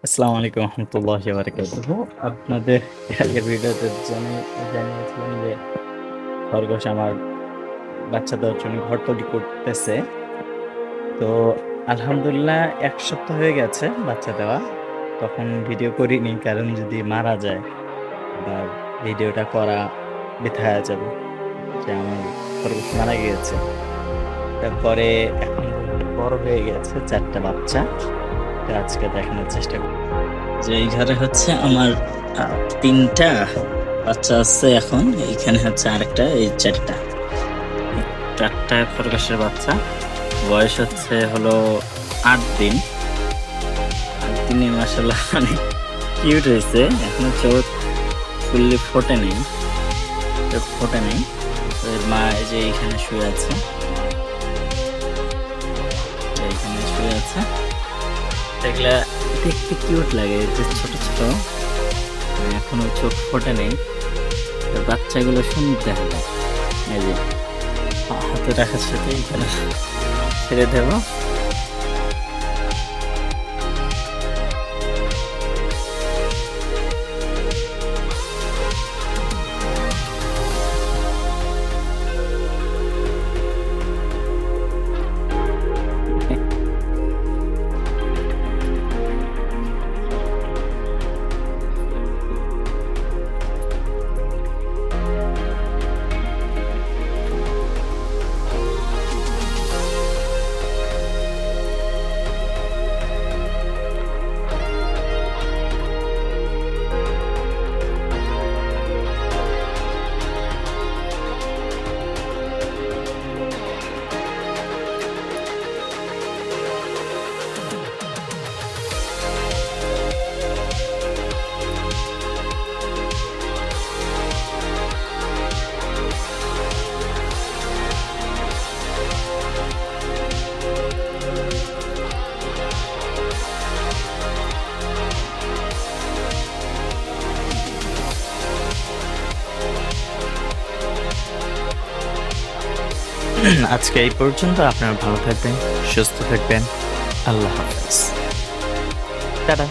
আসসালামু আলাইকুম রহমতুল্লাহি ওয়া বারাকাতুহু। আপনাদের এর আগের ভিডিওতে জানিয়েছিলাম যে খরগোশ আমার বাচ্চা দেওয়ার জন্য ঘর তৈরি করতেছে। তো আলহামদুলিল্লাহ ১ সপ্তাহ হয়ে গেছে বাচ্চা দেওয়া। তখন ভিডিও করিনি কারণ যদি মারা যায় বা ভিডিওটা করা বৃথা যাবে যে আমার খরগোশ মারা গিয়েছে। তারপরে এখন বড় হয়ে গেছে ৪ টা বাচ্চা। তো আজকে দেখানোর চেষ্টা করব যে এই ঘরে হচ্ছে আমার ৩ টা বাচ্চা আছে এখন। এইখানে হচ্ছে আরেকটা, এই ৪ টা। ৪ টা খরগোশের বাচ্চা। বয়স হচ্ছে হলো ৮ দিন। ৮ দিনে মাশাআল্লাহ অনেক কিউট হয়েছে। এখনো চোখ ফুললি ফোটে নাই। চোখ ফোটে নাই। তো এর মা এই যে এইখানে শুয়ে আছে। এইখানে শুয়ে আছে। এগুলা দেখতে কিউট লাগে, যে ছোট ছোট, এখনো চোখ ফোটে নেই। বাচ্চাগুলো সুন্দর দেখা যায়। এই যে হাতে রাখার সাথে এখানে ছেড়ে দেব। আজকে এই পর্যন্ত। আপনারা ভালো থাকবেন, সুস্থ থাকবেন। আল্লাহ হাফেজ। টাটা।